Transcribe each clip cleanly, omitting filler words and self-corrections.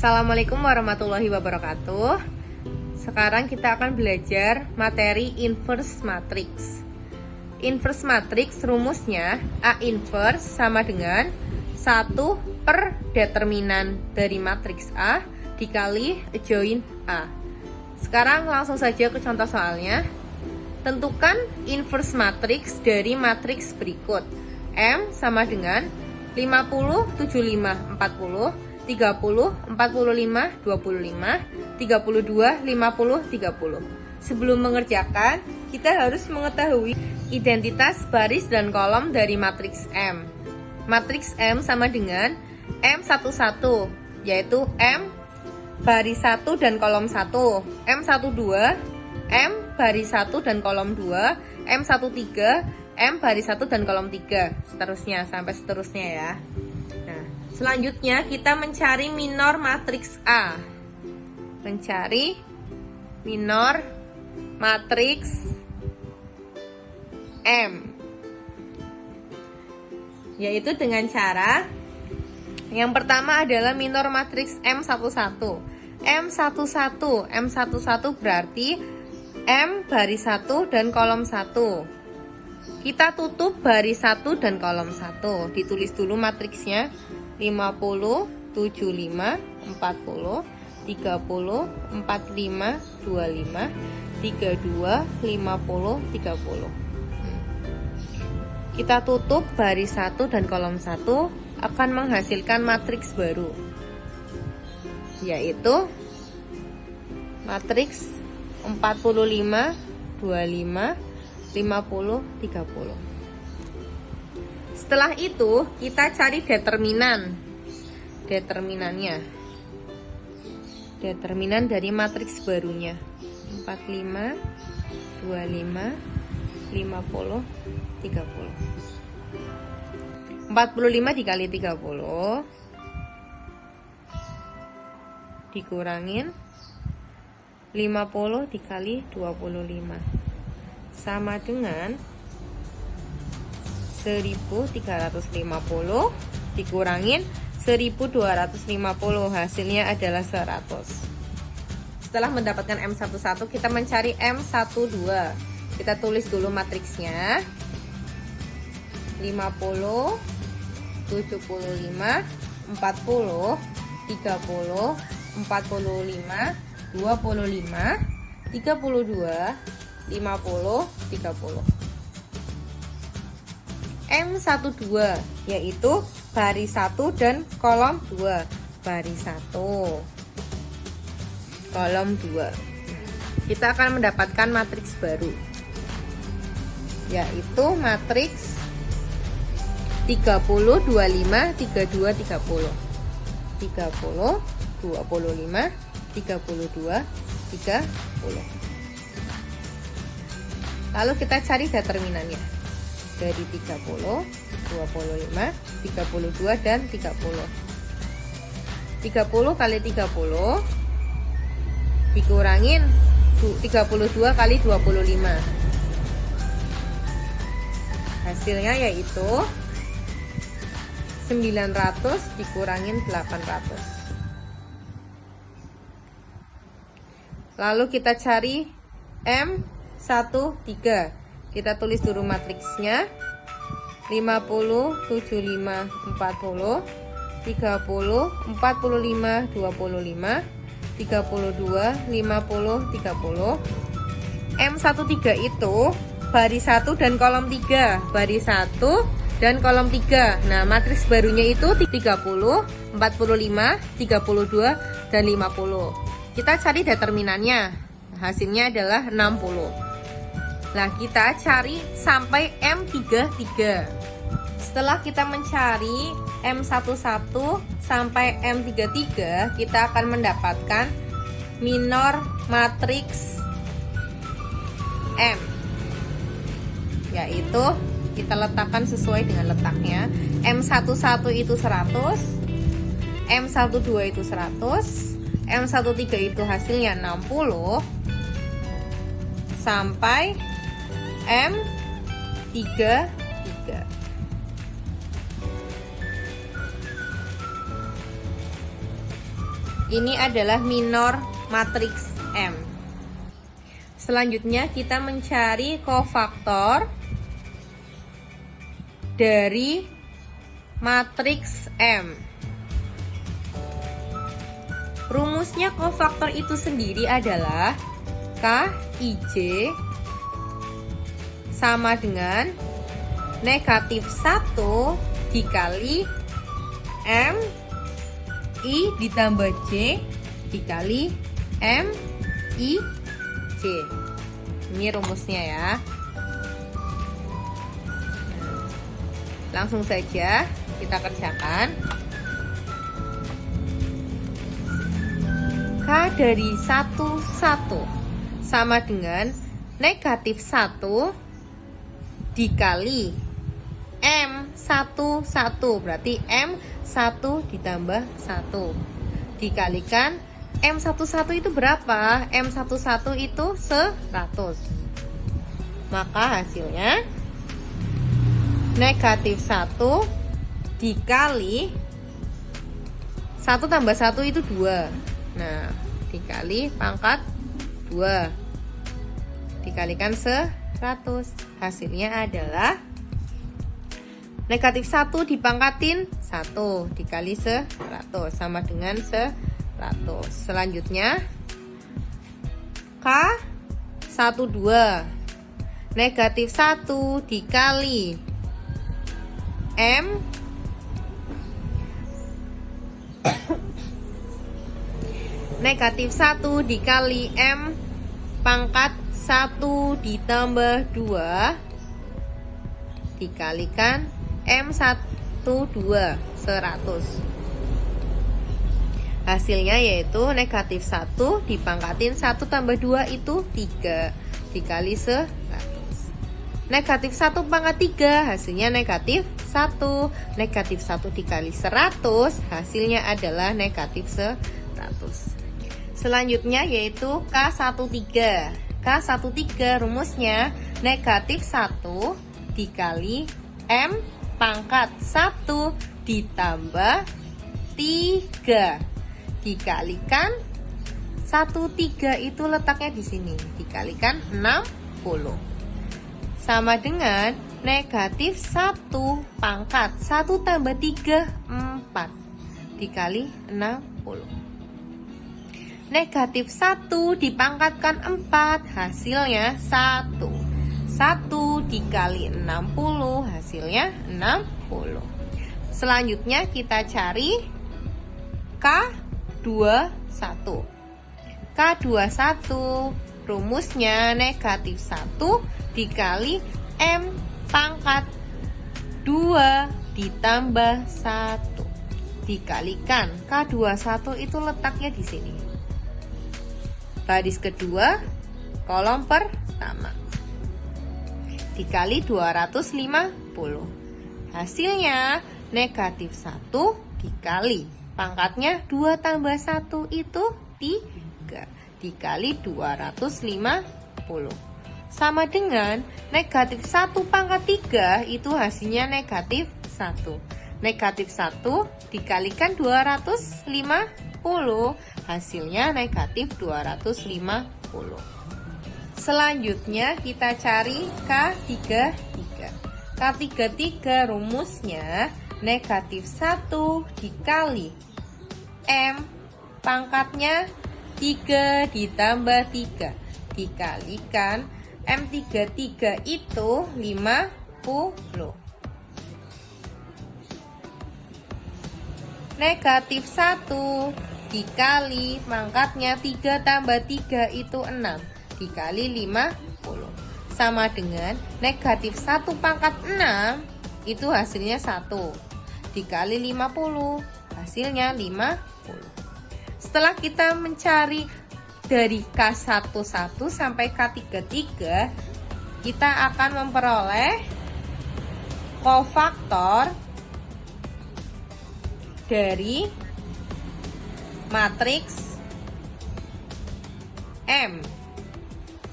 Assalamualaikum warahmatullahi wabarakatuh. Sekarang kita akan belajar materi inverse matrix. Inverse matrix rumusnya A inverse sama dengan 1 per determinan dari matriks A dikali adjoin A. Sekarang langsung saja ke contoh soalnya. Tentukan inverse matrix dari matriks berikut. M sama dengan 50, 75, 40, 30, 45, 25, 32, 50, 30. Sebelum mengerjakan, kita harus mengetahui identitas baris dan kolom dari matriks M. Matriks M sama dengan M11, yaitu M baris 1 dan kolom 1, M12, M baris 1 dan kolom 2, M13, M baris 1 dan kolom 3, seterusnya sampai seterusnya ya. Nah, selanjutnya kita mencari minor matriks A. Mencari minor matriks M, yaitu dengan cara yang pertama adalah minor matriks M11. M11 berarti M baris 1 dan kolom 1. Kita tutup baris 1 dan kolom 1. Ditulis dulu matriksnya 50, 75, 40, 30, 45, 25, 32, 50, 30. Kita tutup baris 1 dan kolom 1 akan menghasilkan matriks baru, yaitu matriks 45, 25, 50, 30. Setelah itu kita cari determinannya. Determinan dari matriks barunya 45, 25, 50, 30. 45 dikali 30 dikurangin 50 dikali 25 sama dengan 1350 dikurangin 1250, hasilnya adalah 100. Setelah mendapatkan M11, kita mencari M12. Kita tulis dulu matriksnya 50, 75, 40, 30, 45, 25, 32, 50, 30. M12 yaitu baris 1 dan kolom 2. Baris 1, kolom 2. Kita akan mendapatkan matriks baru, yaitu matriks 30, 25, 32, 30. 30, 25, 32, 30. Lalu kita cari determinannya dari 30, 25, 32, dan 30. 30 kali 30 dikurangin 32 kali 25. Hasilnya yaitu 900 dikurangin 800. Lalu kita cari M13. Kita tulis dulu matriksnya 50, 75, 40, 30, 45, 25, 32, 50, 30. M13 itu baris 1 dan kolom 3. Baris 1 dan kolom 3. Nah, matriks barunya itu 30, 45, 32, dan 50. Kita cari determinannya. Hasilnya adalah 60. Nah, kita cari sampai M33. Setelah kita mencari M11 sampai M33, kita akan mendapatkan minor matriks M, yaitu kita letakkan sesuai dengan letaknya. M11 itu 100, M12 itu 100, M13 itu hasilnya 60 sampai M33. Ini adalah minor matriks M. Selanjutnya kita mencari kofaktor dari matriks M. Rumusnya kofaktor itu sendiri adalah Kij sama dengan negatif 1 dikali M I ditambah J dikali M I J. Ini rumusnya ya. Langsung saja kita kerjakan. K dari 1 sama dengan negatif 1 dikali M1 berarti M1 ditambah 1 dikalikan M11 itu berapa? M11 itu 100. Maka hasilnya negatif 1 dikali 1 tambah 1 itu 2. Nah, dikali pangkat 2 dikalikan 100. Hasilnya adalah negatif 1 dipangkatin 1 dikali 100 sama dengan 100. Selanjutnya K12 negatif 1 dikali M negatif 1 dikali M pangkat 1 ditambah 2 dikalikan M12 100. Hasilnya yaitu negatif 1 dipangkatin 1 tambah 2 itu 3 dikali 100. Negatif 1 pangkat 3 hasilnya negatif 1. Negatif 1 dikali 100 hasilnya adalah negatif 100. Selanjutnya yaitu K13. K13 rumusnya negatif 1 dikali M pangkat 1 ditambah 3 dikalikan 13 itu letaknya di sini dikalikan 60 sama dengan negatif 1 pangkat 1 tambah 3 4 dikali 60. Negatif 1 dipangkatkan 4 hasilnya 1 dikali 60 hasilnya 60. Selanjutnya kita cari K21. K21 rumusnya negatif 1 dikali M pangkat 2 ditambah 1 dikalikan K21 itu letaknya di sini. Baris kedua, kolom pertama. Dikali 250. Hasilnya negatif 1 dikali pangkatnya 2 tambah 1 itu 3 dikali 250 sama dengan negatif 1 pangkat 3 itu hasilnya negatif 1. Negatif 1 dikalikan 250 hasilnya negatif 250. Selanjutnya kita cari K33. K33 rumusnya negatif 1 dikali M pangkatnya 3 ditambah 3 dikalikan M33 itu 50. Negatif 1 dikali pangkatnya 3 tambah 3 itu 6 dikali 50 sama dengan negatif 1 pangkat 6 itu hasilnya 1 dikali 50 hasilnya 50. Setelah kita mencari dari K11 sampai K33 kita akan memperoleh kofaktor dari matriks M,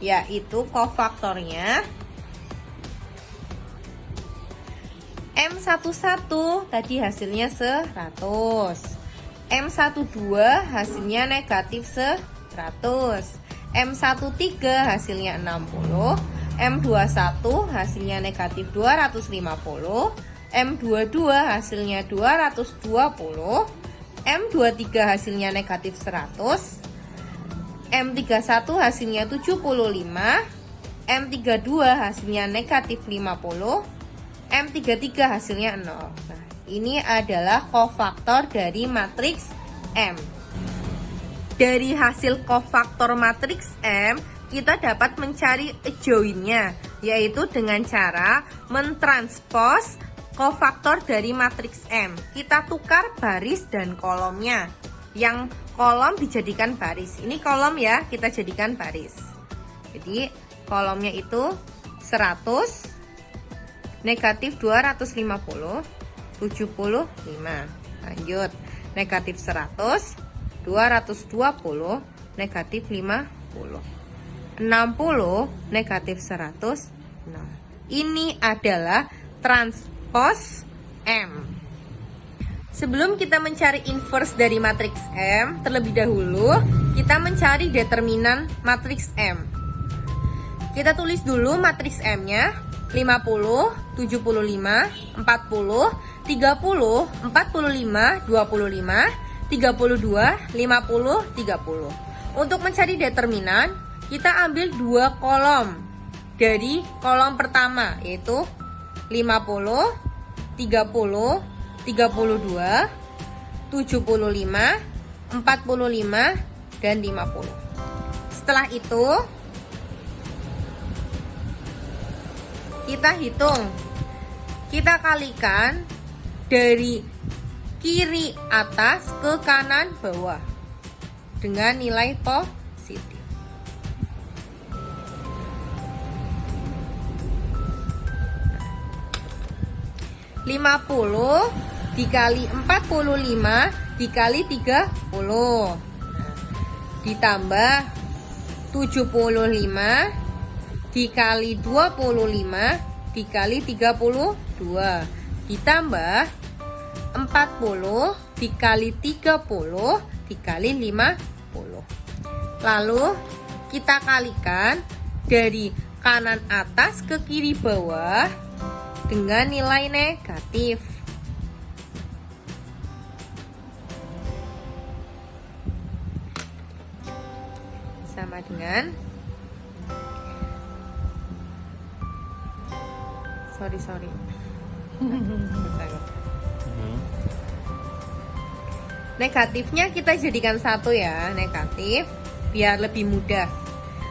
yaitu kofaktornya M11 tadi hasilnya 100, M12 hasilnya negatif 100. M13 hasilnya 60. M21 hasilnya negatif 250. M22 hasilnya 220. M23 hasilnya negatif 100. M31 hasilnya 75. M32 hasilnya negatif 50. M33 hasilnya 0. Nah, ini adalah kofaktor dari matriks M. Dari hasil kofaktor matriks M, kita dapat mencari adjoinnya, yaitu dengan cara mentranspos kofaktor dari matriks M. Kita tukar baris dan kolomnya. Yang kolom dijadikan baris. Ini kolom ya, kita jadikan baris. Jadi kolomnya itu 100, negatif 250, 75. Lanjut, negatif 100, 220, negatif 50. 60, negatif 100. Nah, ini adalah transpos M. Sebelum kita mencari inverse dari matriks M, terlebih dahulu kita mencari determinan matriks M. Kita tulis dulu matriks M-nya. 50, 75, 40, 30, 45, 25, 32, 50, 30. Untuk mencari determinan, kita ambil dua kolom dari kolom pertama, yaitu 50, 30, 32, 75, 45, dan 50. Setelah itu, kita hitung, kita kalikan dari kiri atas ke kanan bawah dengan nilai positif. Nah, 50 dikali 45 dikali 30, ditambah 75 dikali 25 dikali 32, ditambah 40 dikali 30 dikali 50. Lalu kita kalikan dari kanan atas ke kiri bawah dengan nilai negatif. Sama dengan sorry. Negatifnya kita jadikan 1 ya, negatif, biar lebih mudah.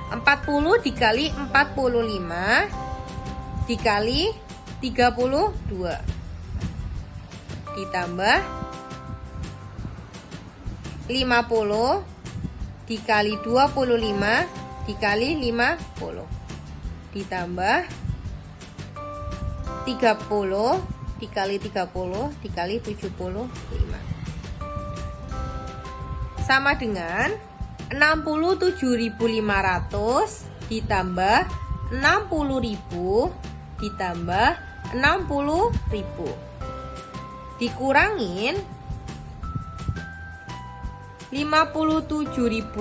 40 dikali 45 dikali 32, ditambah 50 dikali 25 dikali 50, ditambah 30 dikali 30 dikali 75, sama dengan 67.500 ditambah 60.000 ditambah 60.000 dikurangin 57.600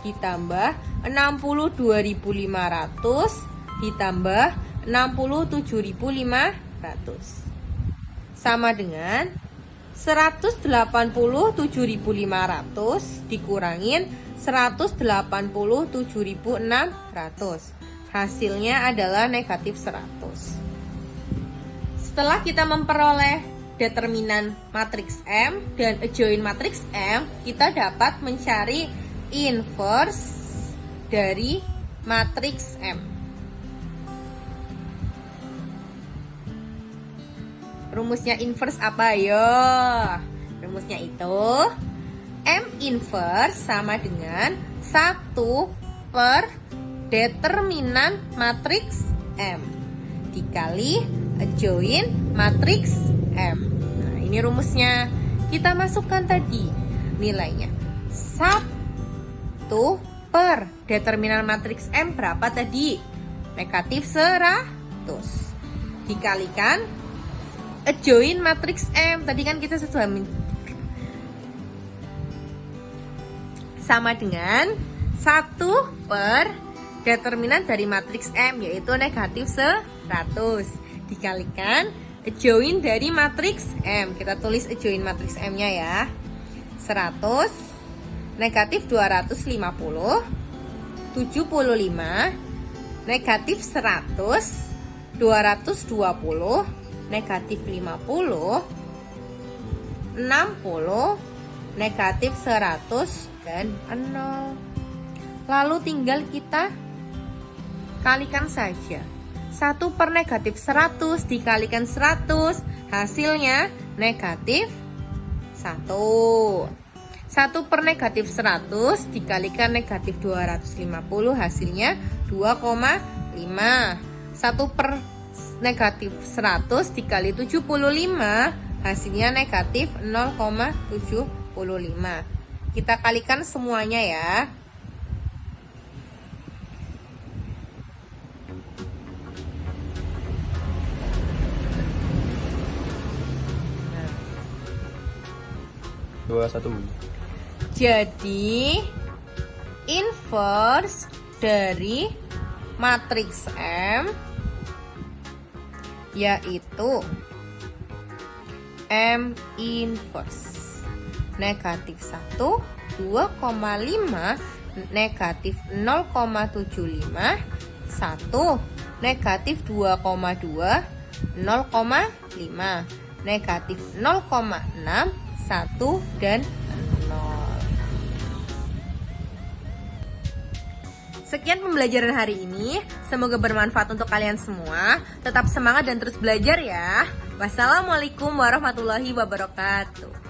ditambah 62.500 ditambah 67.500 sama dengan 187.500 dikurangin 187.600. Hasilnya adalah negatif 100. Setelah kita memperoleh determinan matriks M dan adjoin matriks M, kita dapat mencari inverse dari matriks M. Rumusnya inverse apa? Yo, rumusnya itu M inverse sama dengan 1 per determinan matriks M dikali adjoin matriks M. Nah, ini rumusnya. Kita masukkan tadi nilainya. 1 per determinan matriks M berapa tadi? Negatif 100. Dikalikan adjoin matriks M. Tadi kan kita sudah sama dengan 1 per determinan dari matriks M, yaitu negatif 100, dikalikan adjoin dari matriks M. Kita tulis adjoin matriks M-nya ya. 100 negatif 250, 75 negatif 100, 220 negatif 50, 60 negatif 100 dan 0. Lalu tinggal kita kalikan saja. 1 per negatif 100 dikalikan 100, hasilnya negatif 1. 1 per negatif 100 dikalikan negatif 250, hasilnya 2,5. 1 per negatif 100 dikali 75, hasilnya negatif 0,75. Kita kalikan semuanya ya. Dua satu. Jadi inverse dari matriks M yaitu M inverse negatif 1, 2,5 negatif 0,75, 1 negatif 2,2, 0,5 negatif 0,6, 1 dan 0. Sekian pembelajaran hari ini. Semoga bermanfaat untuk kalian semua. Tetap semangat dan terus belajar ya. Wassalamualaikum warahmatullahi wabarakatuh.